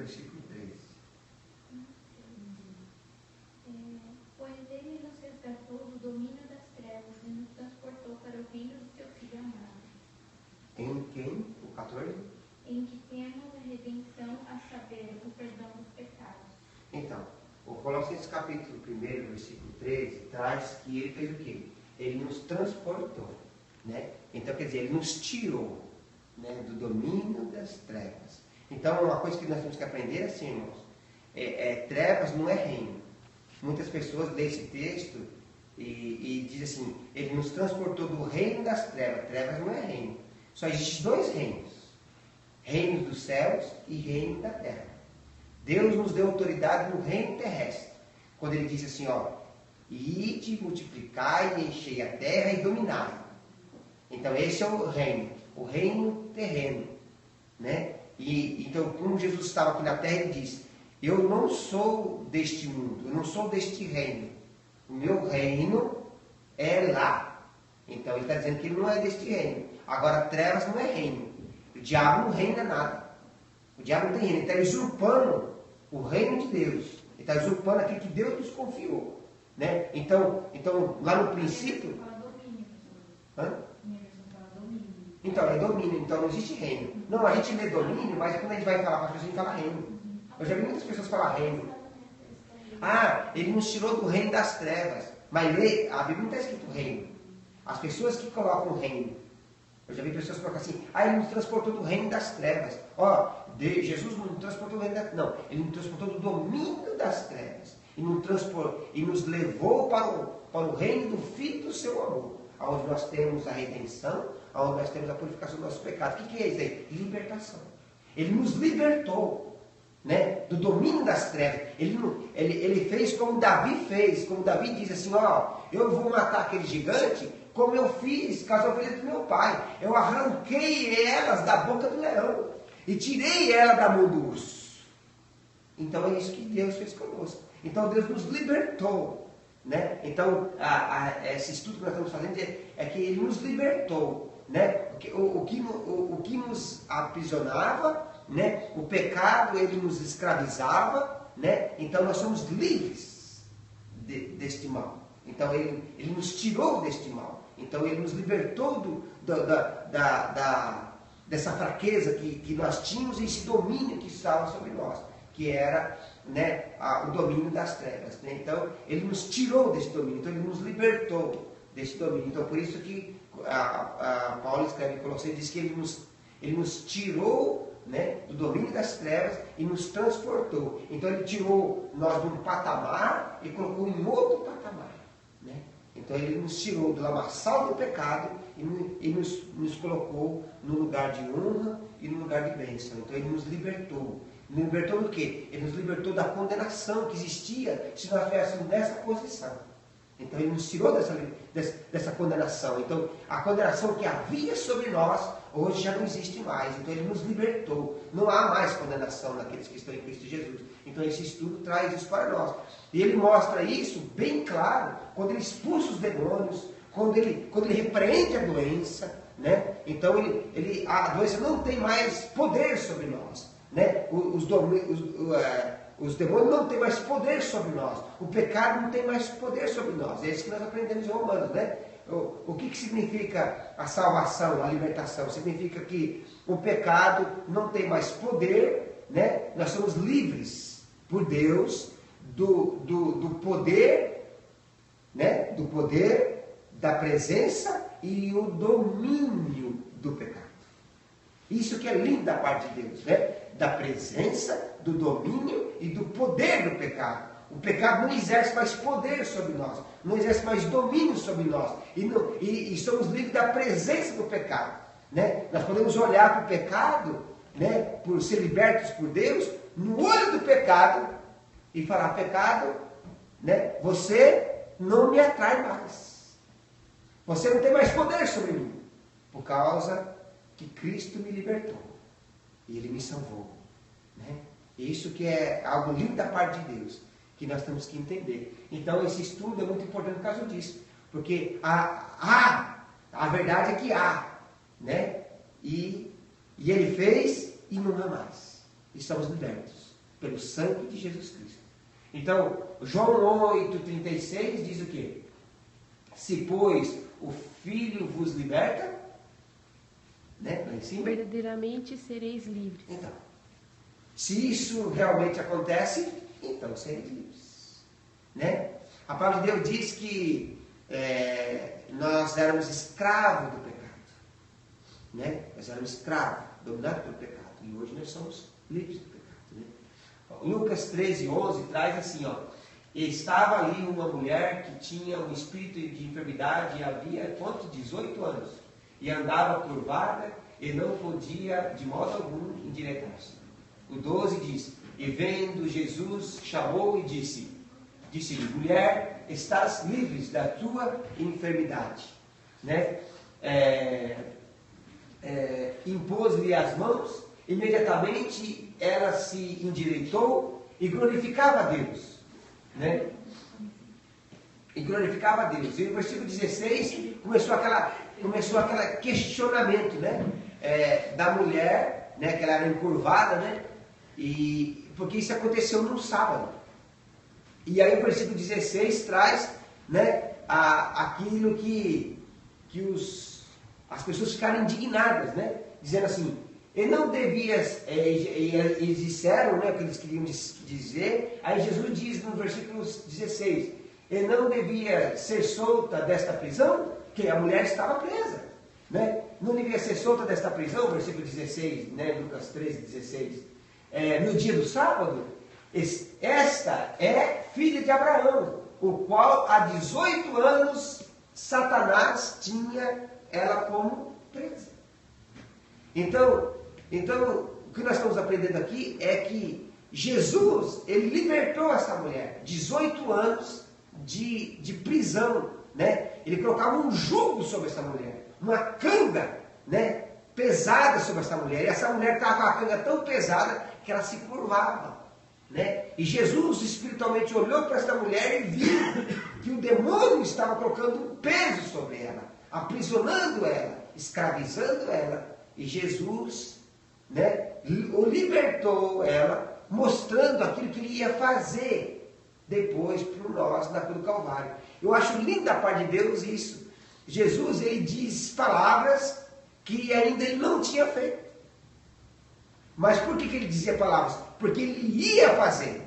versículo 3. Pois ele nos resgatou do domínio das trevas e nos transportou para o reino do seu Filho amado. Em quem? O 14? Em que temos a redenção, a saber, o perdão dos pecados. Então, o Colossenses capítulo 1, versículo 13, traz que ele fez o quê? Ele nos transportou, né? Então, quer dizer, ele nos tirou, né, do domínio das trevas. Então, uma coisa que nós temos que aprender é assim, irmãos, trevas não é reino. Muitas pessoas lêem esse texto e dizem assim, ele nos transportou do reino das trevas. Trevas não é reino. Só existem dois reinos. Reino dos céus e reino da terra. Deus nos deu autoridade no reino terrestre. Quando ele diz assim, ó, ide, multiplicai, enchei a terra e dominai. Então esse é o reino terreno, né? Então, como Jesus estava aqui na terra, ele diz, eu não sou deste mundo, eu não sou deste reino. O meu reino é lá. Então ele está dizendo que ele não é deste reino. Agora, trevas não é reino. O diabo não reina nada. O diabo não tem reino. Ele está usurpando o reino de Deus. Ele está usurpando aquilo que Deus nos confiou, né? Então lá no princípio... Hã? Então, é domínio. Então, não existe reino. Não, a gente lê domínio, mas quando a gente vai falar para as pessoas, a gente fala reino. Eu já vi muitas pessoas falar reino. Ah, ele nos tirou do reino das trevas. Mas a Bíblia não está escrito reino. As pessoas que colocam reino. Eu já vi pessoas colocar assim, ele nos transportou do reino das trevas. Jesus não nos transportou do reino das trevas. Não, ele nos transportou do domínio das trevas. E nos levou para o reino do Filho do seu amor. Onde nós temos a redenção, onde nós temos a purificação dos nossos pecados. O que é isso aí? Libertação. Ele nos libertou, né, do domínio das trevas. Ele fez como Davi fez. Como Davi diz assim, eu vou matar aquele gigante como eu fiz com as ovelhas do meu pai. Eu arranquei elas da boca do leão e tirei ela da mão do urso. Então é isso que Deus fez conosco. Então Deus nos libertou, né? Então esse estudo que nós estamos fazendo é que Ele nos libertou, né? O que nos aprisionava, né? O pecado, ele nos escravizava, né? Então nós somos livres deste mal. Então ele nos tirou deste mal. Então ele nos libertou dessa fraqueza que nós tínhamos, e esse domínio que estava sobre nós, que era, né, o domínio das trevas, né? Então ele nos tirou desse domínio, então ele nos libertou desse domínio. Então por isso que Paulo escreve em Colossenses, diz que ele nos tirou, né, do domínio das trevas e nos transportou. Então ele tirou nós de um patamar e colocou em outro patamar, né? Então ele nos tirou do lamaçal do pecado e nos colocou no lugar de honra e no lugar de bênção. Então ele nos libertou. Nos libertou do quê? Ele nos libertou da condenação que existia se nós estivéssemos nessa posição. Então ele nos tirou dessa condenação. Então a condenação que havia sobre nós, hoje já não existe mais. Então ele nos libertou. Não há mais condenação naqueles que estão em Cristo Jesus. Então esse estudo traz isso para nós. E ele mostra isso bem claro quando ele expulsa os demônios, quando ele repreende a doença, né? Então a doença não tem mais poder sobre nós, né? Os demônios não têm mais poder sobre nós. O pecado não tem mais poder sobre nós. É isso que nós aprendemos em Romanos, né? O que significa a salvação, a libertação? Significa que o pecado não tem mais poder, né? Nós somos livres por Deus do poder, né? Do poder, da presença e o domínio do pecado. Isso que é lindo da parte de Deus, né? Da presença, do domínio e do poder do pecado. O pecado não exerce mais poder sobre nós, não exerce mais domínio sobre nós. E somos livres da presença do pecado, né? Nós podemos olhar para o pecado, né, por ser libertos por Deus, no olho do pecado, e falar: pecado, né, você não me atrai mais. Você não tem mais poder sobre mim, por causa que Cristo me libertou e Ele me salvou, né? Isso que é algo lindo da parte de Deus, que nós temos que entender. Então esse estudo é muito importante por causa disso, porque a verdade é que há, né? E Ele fez e não há mais. E somos libertos. pelo sangue de Jesus Cristo. Então, João 8,36 diz o quê? Se, pois, o Filho vos liberta, né? Lá em cima. Verdadeiramente sereis livres. Então, se isso realmente acontece, então sereis livres. Né? A palavra de Deus diz que nós éramos escravos do pecado. Né? Nós éramos escravos, dominados pelo pecado. E hoje nós somos livres do pecado. Né? Em Lucas 13:11 traz assim, ó. Estava ali uma mulher que tinha um espírito de enfermidade e havia quanto? 18 anos. E andava curvada e não podia de modo algum endireitar-se. O 12 diz, e vendo Jesus, chamou e disse-lhe, mulher, estás livre da tua enfermidade. Né? Impôs-lhe as mãos, imediatamente ela se endireitou e glorificava a Deus. Né? E glorificava a Deus. E no versículo 16 começou aquele questionamento, né? Da mulher, né? Que ela era encurvada, né? E porque isso aconteceu num sábado. E aí o versículo 16 traz, né? Aquilo que as pessoas ficaram indignadas, né? Dizendo assim, ele não devia, eles disseram, né, o que eles queriam dizer. Aí Jesus diz no versículo 16, ele não devia ser solta desta prisão, porque a mulher estava presa. Né? Não devia ser solta desta prisão, versículo 16, né, Lucas 13:16. No dia do sábado, esta é filha de Abraão, o qual há 18 anos Satanás tinha ela como presa. Então, o que nós estamos aprendendo aqui é que Jesus, ele libertou essa mulher, 18 anos de prisão, né? Ele colocava um jugo sobre essa mulher, uma canga, né, pesada sobre essa mulher, e essa mulher estava com a canga tão pesada que ela se curvava, né? E Jesus espiritualmente olhou para essa mulher e viu que o demônio estava colocando um peso sobre ela, aprisionando ela, escravizando ela, e Jesus, né, o libertou ela, mostrando aquilo que ele ia fazer depois por nós na cruz do Calvário. Eu acho lindo da parte de Deus isso. Jesus, ele diz palavras que ainda ele não tinha feito. Mas por que ele dizia palavras? Porque ele ia fazer,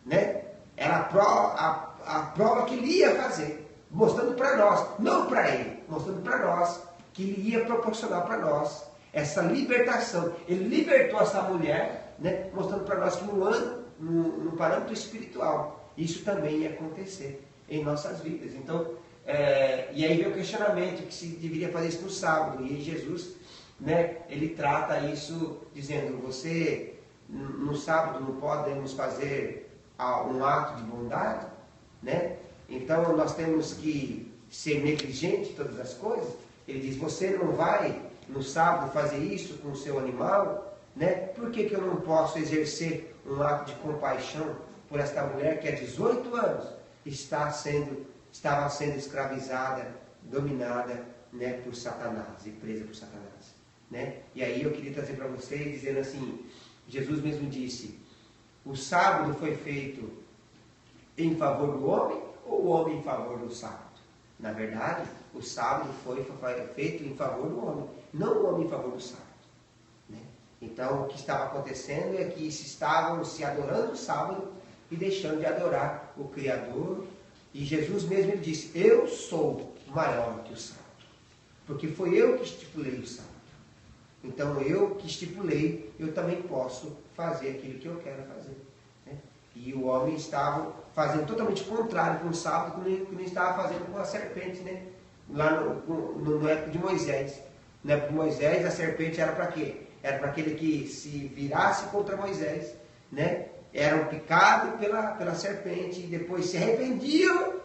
né? Era a prova que ele ia fazer, mostrando para nós, não para ele, mostrando para nós que ele ia proporcionar para nós essa libertação. Ele libertou essa mulher, né, mostrando para nós que no parâmetro espiritual, isso também ia acontecer em nossas vidas. Então, e aí vem o questionamento, que se deveria fazer isso no sábado. E Jesus, né, ele trata isso dizendo, você no sábado não podemos fazer um ato de bondade, né? Então nós temos que ser negligentes em todas as coisas. Ele diz, você não vai no sábado fazer isso com o seu animal, né? Por que eu não posso exercer um ato de compaixão por esta mulher que há 18 anos estava sendo escravizada, dominada, né, por Satanás e presa por Satanás, né? E aí eu queria trazer para vocês dizendo assim, Jesus mesmo disse, o sábado foi feito em favor do homem ou o homem em favor do sábado? Na verdade, o sábado foi feito em favor do homem, não o homem em favor do sábado. Né? Então, o que estava acontecendo é que estavam se adorando o sábado e deixando de adorar o Criador. E Jesus mesmo ele disse, eu sou maior que o sábado, porque foi eu que estipulei o sábado. Então, eu que estipulei, eu também posso fazer aquilo que eu quero fazer. Né? E o homem estava fazendo totalmente contrário com o sábado, que não estava fazendo com a serpente, né? Lá no época de Moisés. Na época de Moisés, a serpente era para quê? Era para aquele que se virasse contra Moisés, né? Eram picados pela serpente e depois se arrependiam,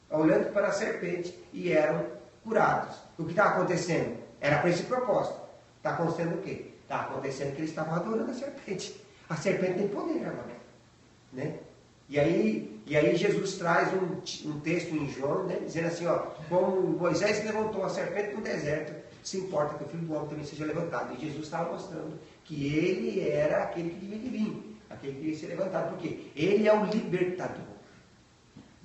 olhando para a serpente, e eram curados. O que estava acontecendo? Era para esse propósito. Está acontecendo o quê? Está acontecendo que eles estavam adorando a serpente. A serpente tem poder agora, né? E aí Jesus traz um texto em João, né, dizendo assim, ó, como Moisés levantou a serpente no deserto, se importa que o Filho do Homem também seja levantado. E Jesus estava mostrando que ele era aquele que devia vir, aquele que queria ser levantado, porque Ele é o libertador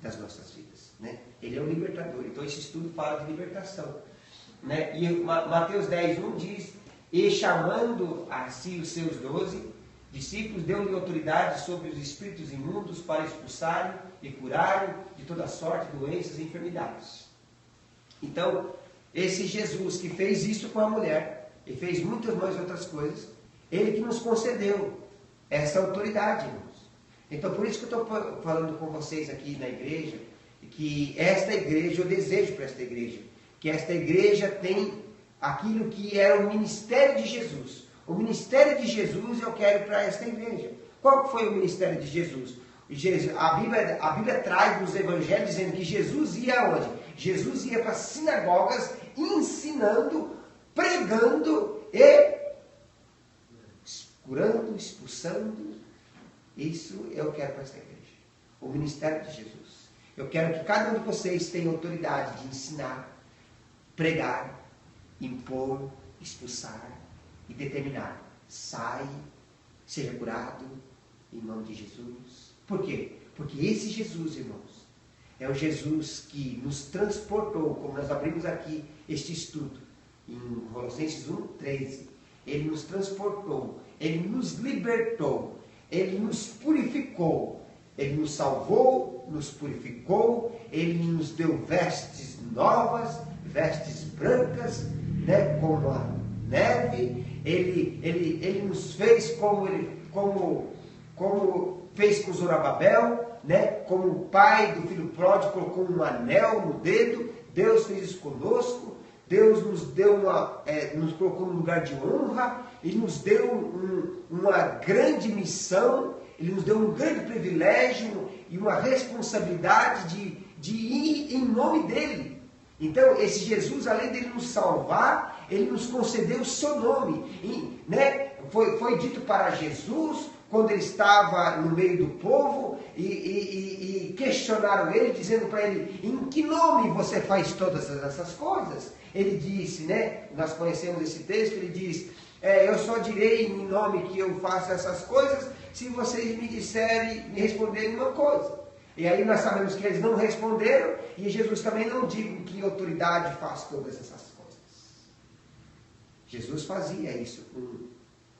das nossas vidas, né? Ele é o libertador. Então esse estudo fala de libertação, né? E Mateus 10:1 diz: e chamando a si os seus 12 discípulos, deu-lhe autoridade sobre os espíritos imundos para expulsarem e curarem de toda sorte de doenças e enfermidades. Então, esse Jesus que fez isso com a mulher, e fez muitas mais outras coisas, Ele que nos concedeu essa autoridade, irmãos. Então, por isso que eu estou falando com vocês aqui na igreja, que esta igreja, eu desejo para esta igreja, que esta igreja tem aquilo que era o ministério de Jesus. O ministério de Jesus eu quero para esta igreja. Qual que foi o ministério de Jesus? A Bíblia traz nos evangelhos dizendo que Jesus ia aonde? Jesus ia para as sinagogas ensinando, pregando e curando, expulsando. Isso eu quero para esta igreja. O ministério de Jesus. Eu quero que cada um de vocês tenha autoridade de ensinar, pregar, impor, expulsar e determinar. Sai, seja curado, em nome de Jesus. Por quê? Porque esse Jesus, irmãos, é o Jesus que nos transportou, como nós abrimos aqui este estudo, em Colossenses 1:13. Ele nos transportou, Ele nos libertou, Ele nos purificou, Ele nos salvou, nos purificou, Ele nos deu vestes novas, vestes brancas, né, como a neve. Ele nos fez como fez com Zorobabel, né, como o pai do filho pródigo colocou um anel no dedo. Deus fez isso conosco. Deus nos deu nos colocou num lugar de honra. Ele nos deu uma grande missão. Ele nos deu um grande privilégio e uma responsabilidade de ir em nome dele. Então, esse Jesus, além de ele nos salvar, ele nos concedeu o seu nome. E, né, foi dito para Jesus, quando ele estava no meio do povo, e questionaram ele, dizendo para ele: em que nome você faz todas essas coisas? Ele disse, né, nós conhecemos esse texto, ele diz: eu só direi em nome que eu faço essas coisas, se vocês me me responderem uma coisa. E aí nós sabemos que eles não responderam, e Jesus também não diz com que autoridade faz todas essas coisas. Jesus fazia isso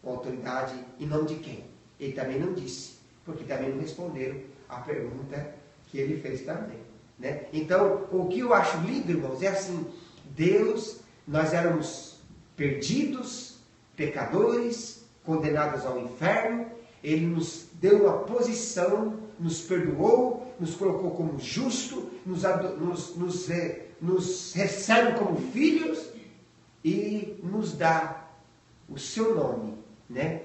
com autoridade em nome de quem? Ele também não disse, porque também não responderam a pergunta que ele fez também, né? Então, o que eu acho lindo, irmãos, é assim: Deus, nós éramos perdidos, pecadores, condenados ao inferno. Ele nos deu uma posição, nos perdoou, nos colocou como justo, nos recebe como filhos e nos dá o seu nome, né?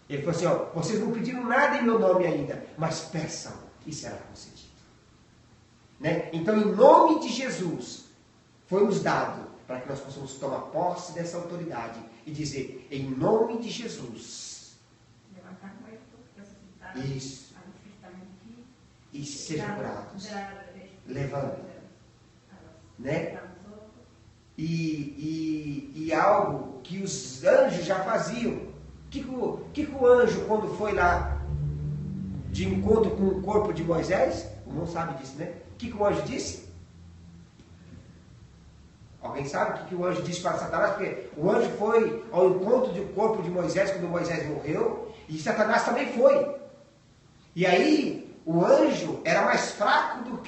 Ele falou assim: vocês não pediram nada em meu nome ainda, mas peçam e será concedido, né? Então, em nome de Jesus, foi nos dado para que nós possamos tomar posse dessa autoridade e dizer: em nome de Jesus. Isso. E sejam curados. Levanta. Né? E algo que os anjos já faziam. O que o anjo, quando foi lá de encontro com o corpo de Moisés, o irmão sabe disso, né? O que o anjo disse? Alguém sabe o que o anjo disse para Satanás? Porque o anjo foi ao encontro do corpo de Moisés quando Moisés morreu, e Satanás também foi. E aí, o anjo era mais fraco do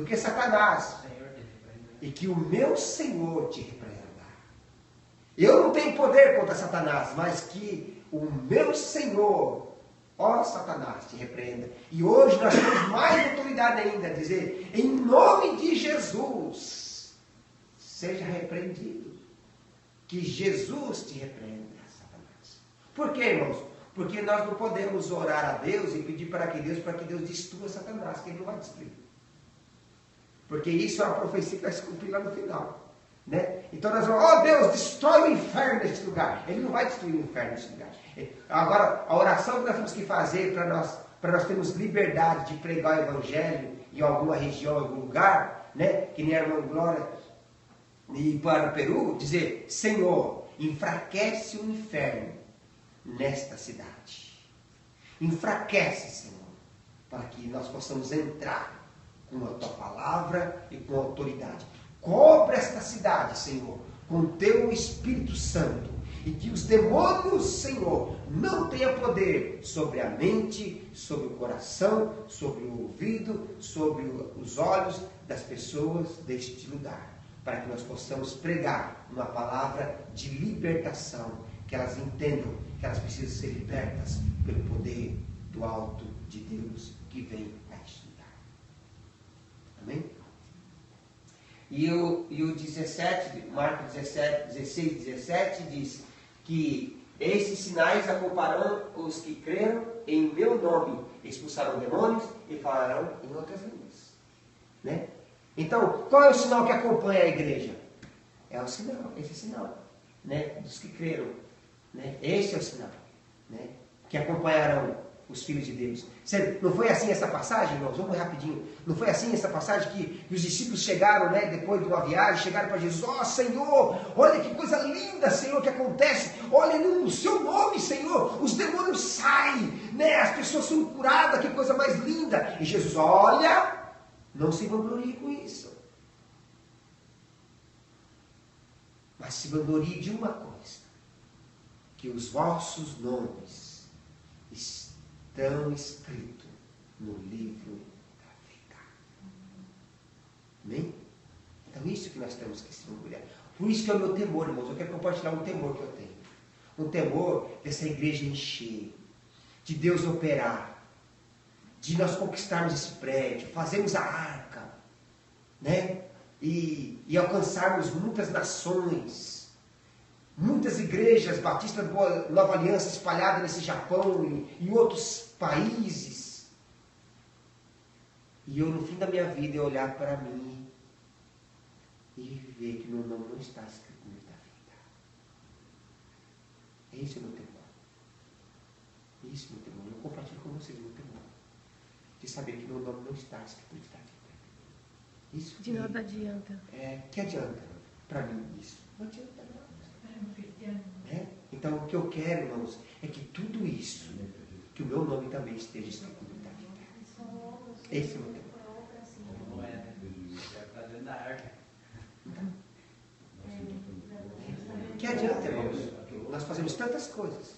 que Satanás. E que o meu Senhor te repreenda. Eu não tenho poder contra Satanás, mas que o meu Senhor, ó Satanás, te repreenda. E hoje nós temos mais autoridade ainda a dizer: em nome de Jesus, seja repreendido. Que Jesus te repreenda, Satanás. Por quê, irmãos? Porque nós não podemos orar a Deus e pedir para que Deus destrua Satanás, que ele não vai destruir. Porque isso é uma profecia que vai se cumprir lá no final, né? Então nós vamos: Deus, destrói o inferno neste lugar. Ele não vai destruir o inferno neste lugar. Agora, a oração que nós temos que fazer para nós termos liberdade de pregar o Evangelho em alguma região, em algum lugar, né? Que nem a irmã Glória e para o Peru, dizer: Senhor, enfraquece o inferno nesta cidade. Enfraquece, Senhor, para que nós possamos entrar com a Tua palavra e com autoridade. Cobre esta cidade, Senhor, com o Teu Espírito Santo. E que os demônios, Senhor, não tenham poder sobre a mente, sobre o coração, sobre o ouvido, sobre os olhos das pessoas deste lugar. Para que nós possamos pregar uma palavra de libertação. Que elas entendam que elas precisam ser libertas pelo poder do alto de Deus que vem a este lugar. Amém? E o 17, Marcos 16, 17 diz que esses sinais acompanharão os que creram em meu nome, expulsarão demônios e falarão em outras línguas. Né? Então, qual é o sinal que acompanha a igreja? É o sinal, esse sinal, né? Dos que creram. Né? Esse é o sinal, né? Que acompanharão os filhos de Deus. Não foi assim essa passagem, irmãos? Vamos rapidinho. Não foi assim essa passagem que os discípulos chegaram, né, depois de uma viagem, chegaram para Jesus: ó, Senhor, olha que coisa linda, Senhor, que acontece. Olha, no seu nome, Senhor, os demônios saem, né? As pessoas são curadas, que coisa mais linda. E Jesus: olha, não se vanglorie com isso, mas se vanglorie de uma coisa: que os vossos nomes estão escritos no livro da vida. Amém? Então isso que nós temos que se orgulhar. Por isso que é o meu temor, irmãos. Eu quero compartilhar um temor que eu tenho. Um temor dessa igreja encher, de Deus operar, de nós conquistarmos esse prédio, fazermos a arca, né? E alcançarmos muitas nações. Muitas igrejas batistas Nova Aliança espalhadas nesse Japão e em outros países. E eu, no fim da minha vida, eu olhar para mim e ver que meu nome não está escrito no livro da vida. Esse é o meu temor. Esse é o meu temor. Eu compartilho com vocês o meu temor. De saber que meu nome não está escrito no livro da vida. Isso de nada adianta. Que adianta para mim isso? Não adianta nada. Né? Então o que eu quero, irmãos, é que tudo isso, que o meu nome também esteja escrito no livro da vida. Esse é o meu temor. Que adianta, irmãos? Nós fazemos tantas coisas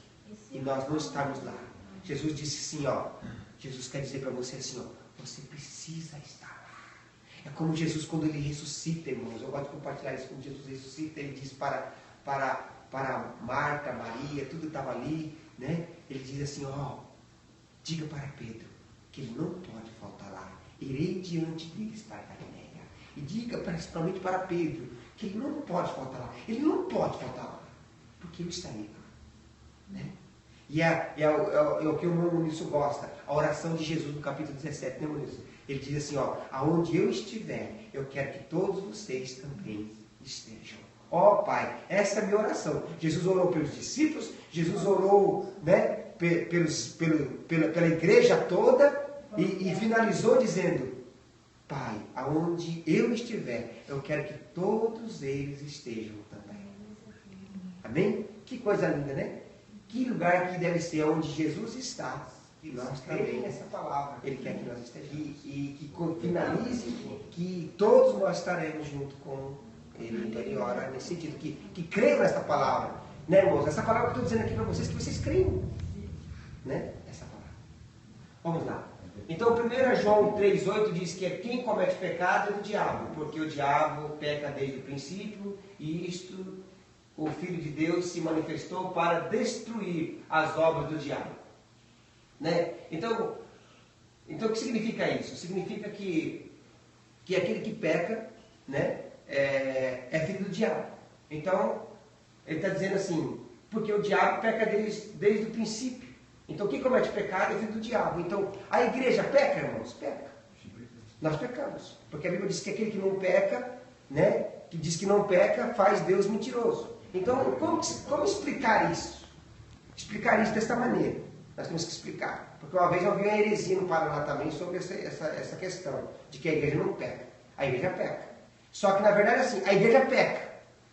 e nós não estamos lá. Jesus disse assim, ó. Jesus quer dizer para você assim, ó. Você precisa estar lá. É como Jesus quando ele ressuscita, irmãos. Eu gosto de compartilhar isso. Quando Jesus ressuscita, ele diz para Marta, Maria, tudo estava ali, né? Ele diz assim, ó, diga para Pedro que ele não pode faltar lá. Irei diante deles para Galileia. E diga principalmente para Pedro que ele não pode faltar lá. Ele não pode faltar lá, porque eu estarei lá. Né? E é o que o irmão Muniz gosta, a oração de Jesus no capítulo 17, né, Muniz? Ele diz assim, ó, aonde eu estiver, eu quero que todos vocês também estejam. Ó Pai, essa é a minha oração. Jesus orou pelos discípulos, Jesus orou, né, pela igreja toda e finalizou dizendo, Pai, aonde eu estiver, eu quero que todos eles estejam também. Amém? Que coisa linda, né? Que lugar que deve ser onde Jesus está. E nós também nessa palavra. Ele quer que nós estejamos. E que finalize que todos nós estaremos junto com Ele. Então ele ora nesse sentido. Que creiam nessa palavra. Né, irmãos? Essa palavra que eu estou dizendo aqui para vocês, que vocês creiam. Né? Essa palavra. Vamos lá. Então 1 João 3,8 diz que quem comete pecado é o diabo. Porque o diabo peca desde o princípio. E isto, o Filho de Deus se manifestou para destruir as obras do diabo. Né? Então o que significa isso? Significa que aquele que peca, né, é filho do diabo. Então, ele está dizendo assim, porque o diabo peca desde o princípio. Então, quem comete pecado é filho do diabo. Então, a igreja peca, irmãos? Peca. Nós pecamos. Porque a Bíblia diz que aquele que não peca, né, que diz que não peca, faz Deus mentiroso. Então, como explicar isso? Explicar isso desta maneira. Nós temos que explicar. Porque uma vez eu vi uma heresia no Paraná também sobre essa questão de que a igreja não peca. A igreja peca. Só que na verdade assim, a igreja peca.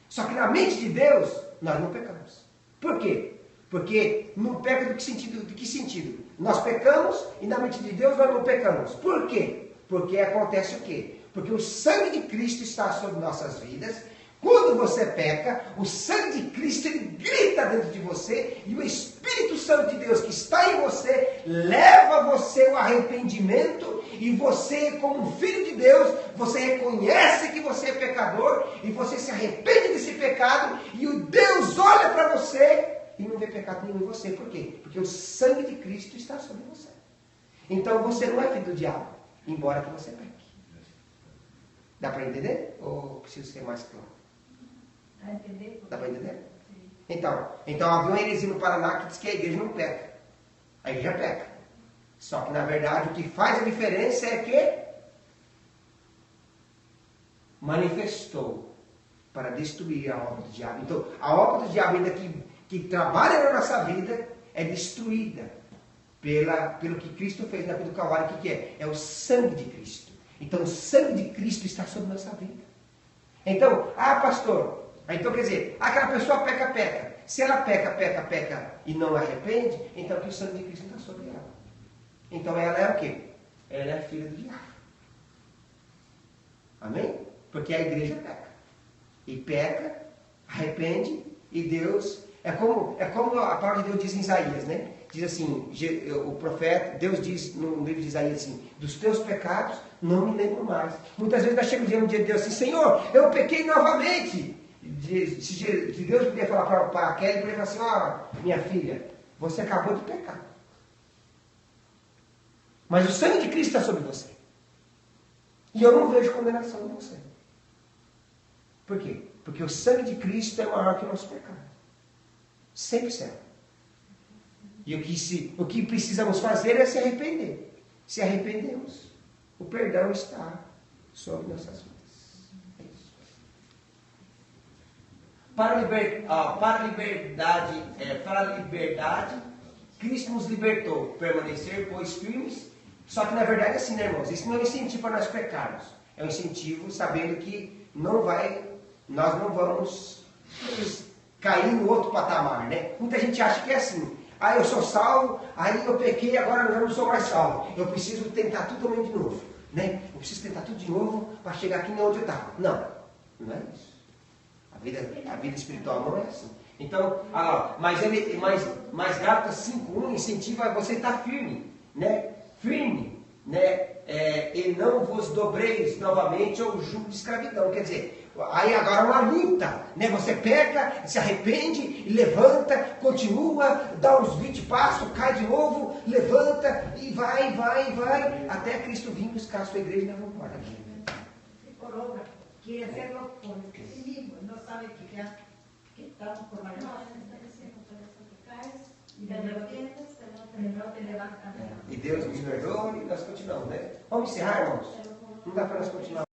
Só que na mente de Deus, nós não pecamos. Por quê? Porque não peca do que sentido? nós pecamos e na mente de Deus nós não pecamos. Por quê? Porque acontece o quê? Porque o sangue de Cristo está sobre nossas vidas. Quando você peca, o sangue de Cristo ele grita dentro de você e o Espírito Santo de Deus que está em você leva você ao arrependimento e você, como filho de Deus, você reconhece que você é pecador e você se arrepende desse pecado e o Deus olha para você e não vê pecado nenhum em você. Por quê? Porque o sangue de Cristo está sobre você. Então você não é filho do diabo, embora que você peque. Dá para entender? Ou preciso ser mais claro? Dá para entender? Então havia uma heresia no Paraná que diz que a igreja não peca. A igreja peca. Só que na verdade o que faz a diferença é que manifestou para destruir a obra do diabo. Então a obra do diabo ainda que trabalha na nossa vida é destruída pelo que Cristo fez na cruz do Calvário. O que é? É o sangue de Cristo. Então o sangue de Cristo está sobre nossa vida. Então, pastor, então quer dizer, aquela pessoa peca. Se ela peca e não arrepende, então que o sangue de Cristo está sobre ela. Então ela é o quê? Ela é filha do diabo. Amém? Porque a igreja peca. E peca, arrepende, e Deus... É como a palavra de Deus diz em Isaías, né? Diz assim, o profeta, Deus diz no livro de Isaías assim, dos teus pecados não me lembro mais. Muitas vezes nós chegamos diante de Deus assim, Senhor, eu pequei novamente. Se Deus podia falar para Kelly, ele podia falar assim, minha filha, você acabou de pecar. Mas o sangue de Cristo está sobre você. E eu não vejo condenação em você. Por quê? Porque o sangue de Cristo é maior que o nosso pecado. Sempre será. E o que precisamos fazer é se arrepender. Se arrependemos, o perdão está sobre nossas vidas. É isso. Para a liberdade, Cristo nos libertou. Permanecer, pois, firmes. Só que na verdade é assim, né, irmãos? Isso não é um incentivo para nós pecarmos. É um incentivo sabendo que nós não vamos cair no outro patamar, né? Muita gente acha que é assim. Eu sou salvo, aí eu pequei, agora eu não sou mais salvo. Eu preciso tentar tudo também de novo, né? Eu preciso tentar tudo de novo para chegar aqui onde eu estava. Não é isso. A vida espiritual não é assim. Então, mas Gálatas 5:1 incentiva você a estar firme, né? Firme, né? E não vos dobreis novamente ao jugo de escravidão. Quer dizer, aí agora uma luta, né? Você peca, se arrepende, levanta, continua, dá uns 20 passos, cai de novo, levanta e vai, até Cristo vir buscar a sua igreja e nós vamos embora aqui. Quiere hacerlo por sí mismo, no sabe que ya estamos por la E Deus nos perdoa e nós continuamos, né? Vamos encerrar, irmãos? Não dá para nós continuar.